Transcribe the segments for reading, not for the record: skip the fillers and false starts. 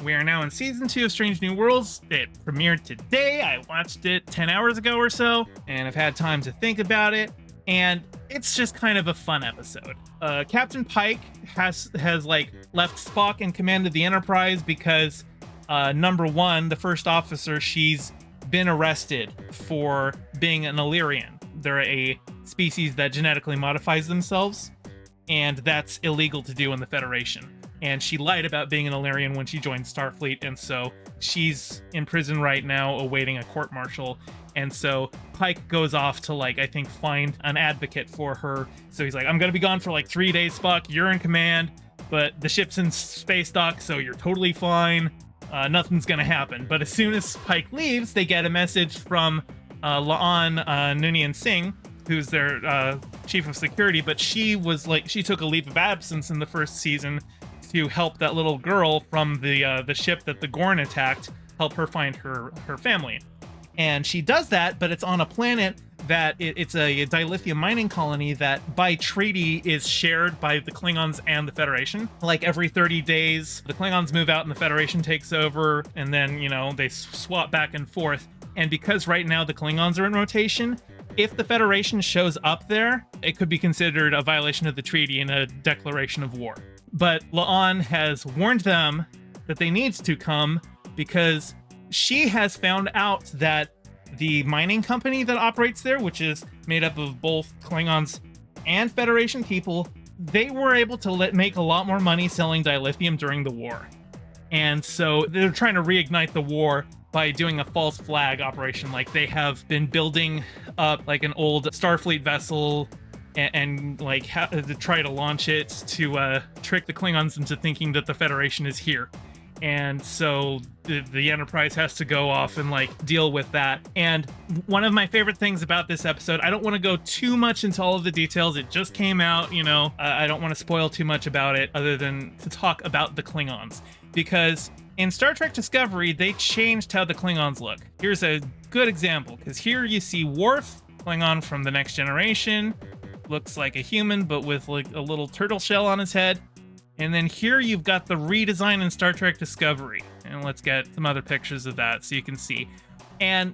We are now in season 2 of Strange New Worlds. It premiered today. I watched it 10 hours ago or so, and I've had time to think about it. And it's just kind of a fun episode. Captain Pike has like left Spock in command of the Enterprise because number one, the first officer, she's been arrested for being an Illyrian. They're a species that genetically modifies themselves, and that's illegal to do in the Federation. And she lied about being an Illyrian when she joined Starfleet, and so she's in prison right now awaiting a court-martial. And so Pike goes off to, like, I think find an advocate for her. So he's like, I'm gonna be gone for like 3 days, Spock, you're in command, but the ship's in space dock, so you're totally fine. Nothing's gonna happen. But as soon as Pike leaves, they get a message from Laan Noonien Singh, who's their chief of security, but she took a leave of absence in the first season to help that little girl from the ship that the Gorn attacked, help her find her family. And she does that, but it's on a planet that it's a dilithium mining colony that by treaty is shared by the Klingons and the Federation. Like every 30 days, the Klingons move out and the Federation takes over, and then, you know, they swap back and forth. And because right now the Klingons are in rotation, if the Federation shows up there, it could be considered a violation of the treaty and a declaration of war. But Laan has warned them that they need to come because she has found out that the mining company that operates there, which is made up of both Klingons and Federation people, they were able to make a lot more money selling dilithium during the war. And so they're trying to reignite the war by doing a false flag operation. Like, they have been building up like an old Starfleet vessel and like to try to launch it to trick the Klingons into thinking that the Federation is here. And so the Enterprise has to go off and like deal with that. And one of my favorite things about this episode, I don't want to go too much into all of the details. It just came out, you know, I don't want to spoil too much about it other than to talk about the Klingons. Because in Star Trek Discovery, they changed how the Klingons look. Here's a good example, because here you see Worf, Klingon from the Next Generation, looks like a human, but with like a little turtle shell on his head. And then here you've got the redesign in Star Trek Discovery. And let's get some other pictures of that so you can see. And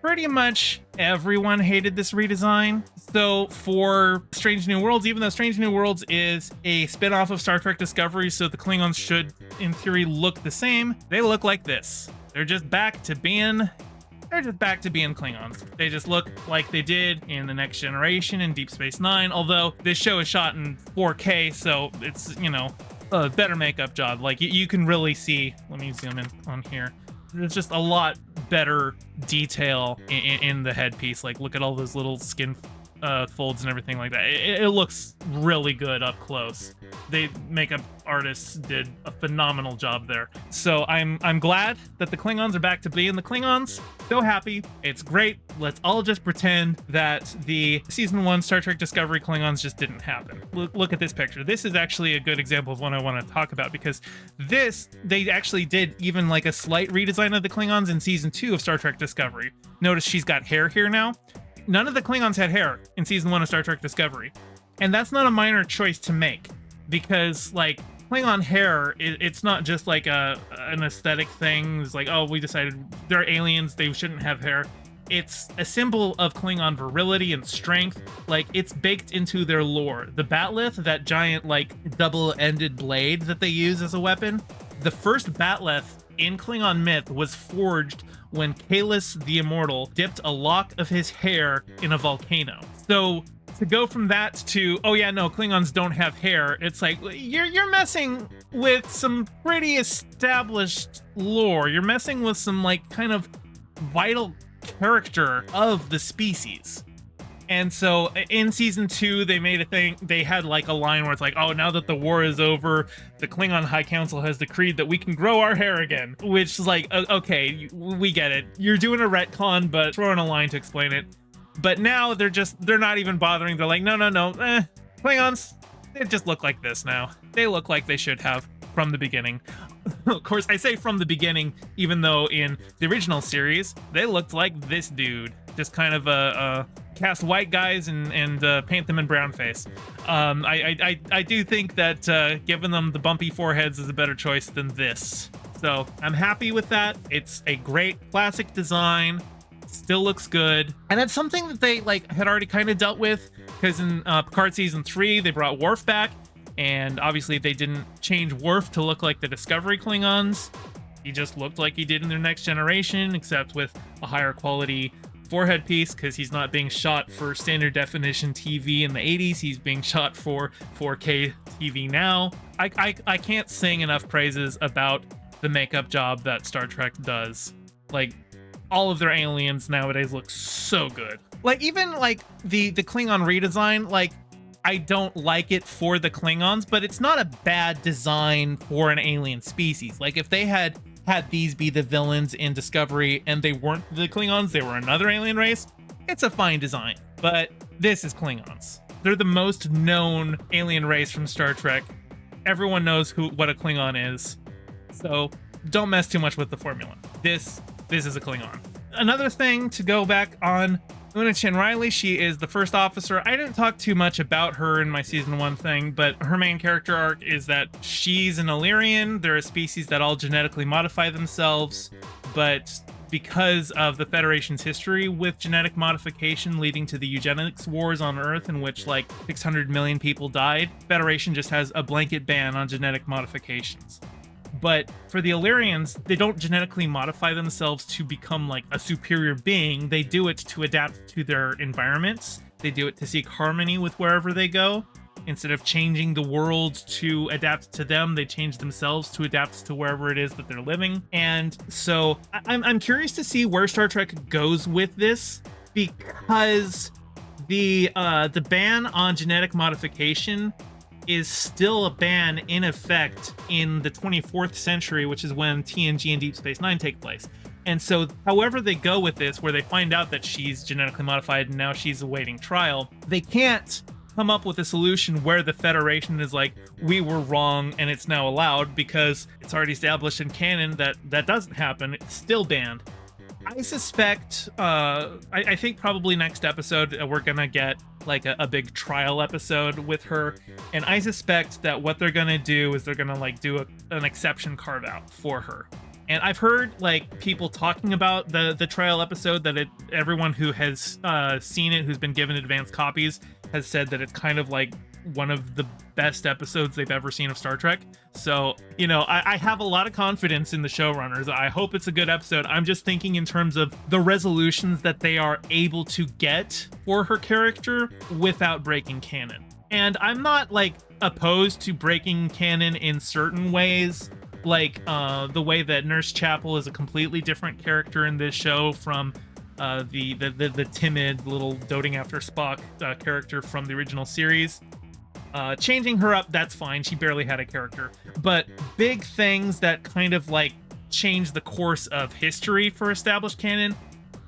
pretty much everyone hated this redesign. So for Strange New Worlds, even though Strange New Worlds is a spin-off of Star Trek Discovery, so the Klingons should, in theory, look the same, they look like this. They're just back to being Klingons. They just look like they did in The Next Generation and Deep Space Nine, although this show is shot in 4K, so it's, you know, a better makeup job. Like, you can really see, let me zoom in on here, there's just a lot better detail in the headpiece. Like, look at all those little skin folds and everything like that. It looks really good up close. The makeup artists did a phenomenal job there. So I'm glad that the Klingons are back to being the Klingons. So happy. It's great. Let's all just pretend that the season 1 Star Trek Discovery Klingons just didn't happen. Look at this picture. This is actually a good example of what I want to talk about, because they actually did even like a slight redesign of the Klingons in season 2 of Star Trek Discovery. Notice she's got hair here now. None of the Klingons had hair in season 1 of Star Trek Discovery. And that's not a minor choice to make, because like Klingon hair, it's not just like an aesthetic thing. It's like, oh, we decided they're aliens, they shouldn't have hair. It's a symbol of Klingon virility and strength. Like, it's baked into their lore. The Batleth, that giant like double-ended blade that they use as a weapon, the first Batleth in Klingon myth was forged when Kahless the Immortal dipped a lock of his hair in a volcano. So to go from that to, oh yeah, no, Klingons don't have hair, it's like, you're messing with some pretty established lore. You're messing with some like kind of vital character of the species. And so in season 2, they made a thing, they had like a line where it's like, oh, now that the war is over, the Klingon High Council has decreed that we can grow our hair again. Which is like, okay, we get it. You're doing a retcon, but throw in a line to explain it. But now they're not even bothering. They're like, no. Klingons, they just look like this now. They look like they should have from the beginning. Of course, I say from the beginning, even though in the original series, they looked like this dude. Just kind of cast white guys and paint them in brown face. I do think that giving them the bumpy foreheads is a better choice than this. So I'm happy with that. It's a great classic design, still looks good, and that's something that they like had already kind of dealt with, because in Picard season 3 they brought Worf back, and obviously they didn't change Worf to look like the Discovery Klingons. He just looked like he did in their Next Generation, except with a higher quality forehead piece, because he's not being shot for standard definition TV in the 80s. He's being shot for 4K TV now. I can't sing enough praises about the makeup job that Star Trek does. Like, all of their aliens nowadays look so good. Like, even like the Klingon redesign, like, I don't like it for the Klingons, but it's not a bad design for an alien species. Like, if they had these be the villains in Discovery and they weren't the Klingons, they were another alien race, it's a fine design. But this is Klingons. They're the most known alien race from Star Trek. Everyone knows what a Klingon is. So don't mess too much with the formula. This is a Klingon. Another thing to go back on, Una Chin Riley, she is the first officer. I didn't talk too much about her in my season 1 thing, but her main character arc is that she's an Illyrian. They're a species that all genetically modify themselves, but because of the Federation's history with genetic modification leading to the eugenics wars on Earth, in which like 600 million people died, Federation just has a blanket ban on genetic modifications. But for the Illyrians, they don't genetically modify themselves to become like a superior being. They do it to adapt to their environments. They do it to seek harmony with wherever they go. Instead of changing the world to adapt to them, they change themselves to adapt to wherever it is that they're living. And so I'm curious to see where Star Trek goes with this, because the ban on genetic modification is still a ban in effect in the 24th century, which is when TNG and Deep Space Nine take place. And so however they go with this, where they find out that she's genetically modified and now she's awaiting trial, they can't come up with a solution where the Federation is like, we were wrong and it's now allowed, because it's already established in canon that that doesn't happen. It's still banned. I suspect, I think probably next episode we're gonna get like a big trial episode with her, and I suspect that what they're gonna do is they're gonna like do an exception carve out for her. And I've heard like people talking about the trial episode, that everyone who has seen it, who's been given advanced copies, has said that it's kind of like one of the best episodes they've ever seen of Star Trek. So, you know, I have a lot of confidence in the showrunners. I hope it's a good episode. I'm just thinking in terms of the resolutions that they are able to get for her character without breaking canon. And I'm not like opposed to breaking canon in certain ways, like the way that Nurse Chapel is a completely different character in this show from the timid little doting after Spock character from the original series. Changing her up, that's fine. She barely had a character. But big things that kind of like change the course of history for established canon,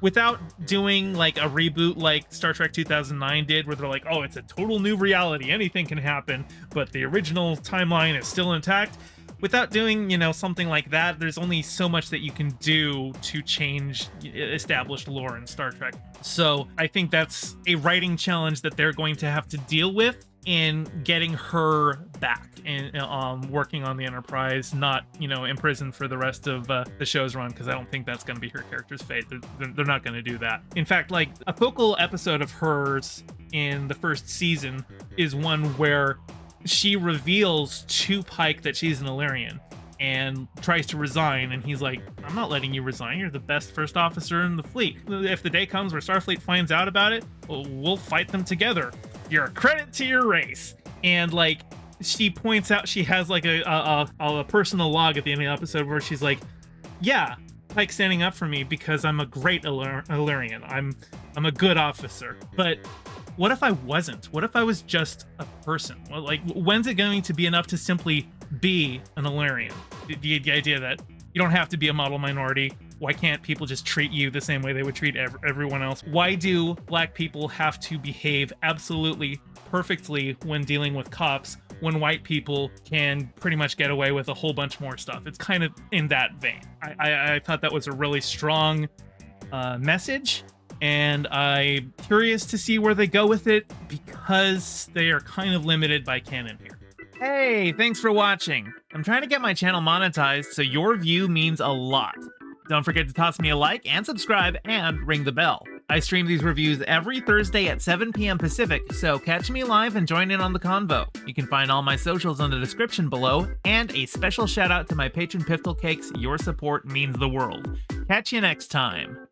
without doing like a reboot like Star Trek 2009 did, where they're like, oh, it's a total new reality, anything can happen, but the original timeline is still intact. Without doing, you know, something like that, there's only so much that you can do to change established lore in Star Trek. So I think that's a writing challenge that they're going to have to deal with in getting her back and working on the Enterprise, not, you know, imprisoned for the rest of the show's run, because I don't think that's going to be her character's fate. They're not going to do that. In fact, like a focal episode of hers in the first season is one where she reveals to Pike that she's an Illyrian and tries to resign, and he's like, I'm not letting you resign. You're the best first officer in the fleet. If the day comes where Starfleet finds out about it, we'll fight them together. You're a credit to your race. And like, she points out, she has like a personal log at the end of the episode where she's like, yeah, Pike's standing up for me because I'm a great Illyrian. I'm a good officer. But what if I wasn't? What if I was just a person? Well, like, when's it going to be enough to simply be an Illyrian? The idea that you don't have to be a model minority. Why can't people just treat you the same way they would treat everyone else? Why do black people have to behave absolutely perfectly when dealing with cops, when white people can pretty much get away with a whole bunch more stuff? It's kind of in that vein. I thought that was a really strong message, and I'm curious to see where they go with it, because they are kind of limited by canon here. Hey, thanks for watching. I'm trying to get my channel monetized, so your view means a lot. Don't forget to toss me a like and subscribe and ring the bell. I stream these reviews every Thursday at 7 p.m. Pacific, so catch me live and join in on the convo. You can find all my socials in the description below, and a special shout out to my patron pfftlecakes. Your support means the world. Catch you next time.